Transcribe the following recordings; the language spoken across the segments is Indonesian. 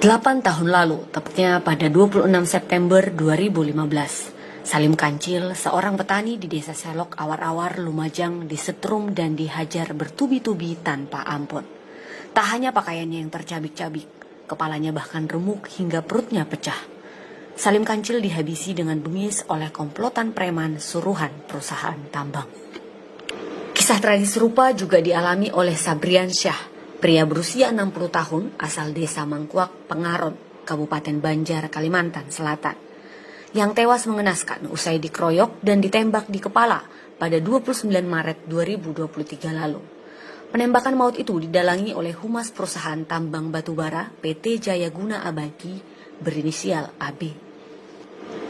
8 tahun lalu, tepatnya pada 26 September 2015, Salim Kancil, seorang petani di desa Selok Awar-Awar, Lumajang, disetrum dan dihajar bertubi-tubi tanpa ampun. Tak hanya pakaiannya yang tercabik-cabik, kepalanya bahkan remuk hingga perutnya pecah. Salim Kancil dihabisi dengan bengis oleh komplotan preman suruhan perusahaan tambang. Kisah tragis serupa juga dialami oleh Sabrian Syah, pria berusia 60 tahun asal desa Mangkuak, Pengaron, Kabupaten Banjar, Kalimantan Selatan, yang tewas mengenaskan usai dikeroyok dan ditembak di kepala pada 29 Maret 2023 lalu. Penembakan maut itu didalangi oleh humas perusahaan tambang batubara PT Jaya Guna Abadi berinisial AB.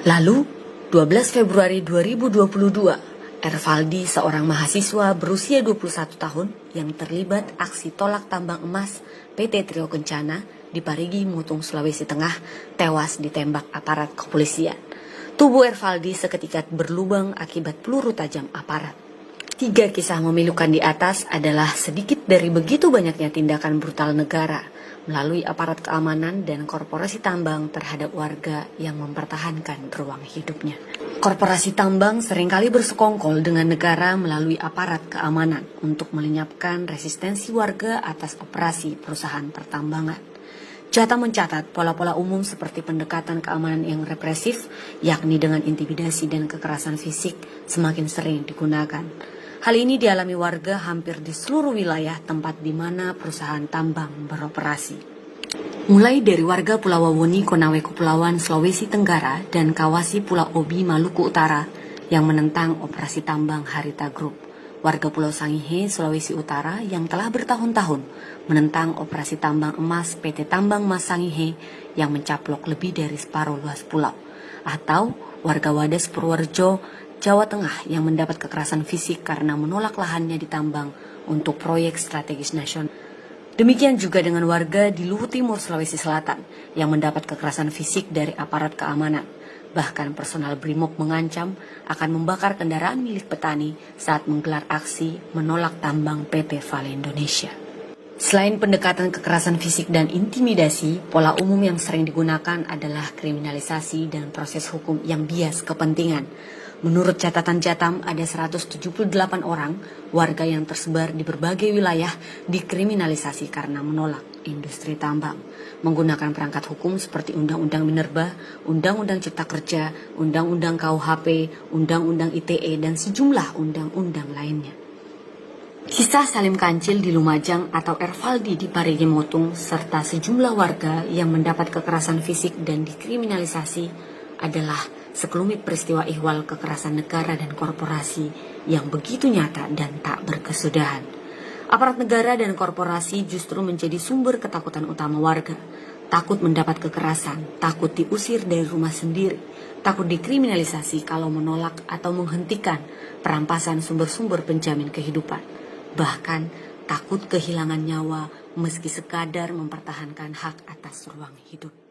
Lalu, 12 Februari 2022, Ervaldi, seorang mahasiswa berusia 21 tahun yang terlibat aksi tolak tambang emas PT Trio Kencana di Parigi, Mutung, Sulawesi Tengah, tewas ditembak aparat kepolisian. Tubuh Ervaldi seketika berlubang akibat peluru tajam aparat. 3 kisah memilukan di atas adalah sedikit dari begitu banyaknya tindakan brutal negara melalui aparat keamanan dan korporasi tambang terhadap warga yang mempertahankan ruang hidupnya. Korporasi tambang seringkali bersekongkol dengan negara melalui aparat keamanan untuk melenyapkan resistensi warga atas operasi perusahaan pertambangan. Jata mencatat pola-pola umum seperti pendekatan keamanan yang represif, yakni dengan intimidasi dan kekerasan fisik, semakin sering digunakan. Hal ini dialami warga hampir di seluruh wilayah tempat di mana perusahaan tambang beroperasi. Mulai dari warga Pulau Wawoni, Konawe Kepulauan, Sulawesi Tenggara, dan Kawasi Pulau Obi, Maluku Utara yang menentang operasi tambang Harita Group. Warga Pulau Sangihe, Sulawesi Utara yang telah bertahun-tahun menentang operasi tambang emas PT Tambang Mas Sangihe yang mencaplok lebih dari separuh luas pulau. Atau warga Wadas Purworejo, Jawa Tengah yang mendapat kekerasan fisik karena menolak lahannya ditambang untuk proyek strategis nasional. Demikian juga dengan warga di Luhut Timur, Sulawesi Selatan yang mendapat kekerasan fisik dari aparat keamanan. Bahkan personal Brimob mengancam akan membakar kendaraan milik petani saat menggelar aksi menolak tambang PT Vale Indonesia. Selain pendekatan kekerasan fisik dan intimidasi, pola umum yang sering digunakan adalah kriminalisasi dan proses hukum yang bias kepentingan. Menurut catatan Jatam, ada 178 orang warga yang tersebar di berbagai wilayah dikriminalisasi karena menolak industri tambang. Menggunakan perangkat hukum seperti Undang-Undang Minerba, Undang-Undang Cipta Kerja, Undang-Undang KUHP, Undang-Undang ITE, dan sejumlah undang-undang lainnya. Kisah Salim Kancil di Lumajang atau Ervaldi di Parigi Mutung serta sejumlah warga yang mendapat kekerasan fisik dan dikriminalisasi adalah sekelumit peristiwa ihwal kekerasan negara dan korporasi yang begitu nyata dan tak berkesudahan. Aparat negara dan korporasi justru menjadi sumber ketakutan utama warga. Takut mendapat kekerasan, takut diusir dari rumah sendiri, takut dikriminalisasi kalau menolak atau menghentikan perampasan sumber-sumber penjamin kehidupan. Bahkan takut kehilangan nyawa meski sekadar mempertahankan hak atas ruang hidup.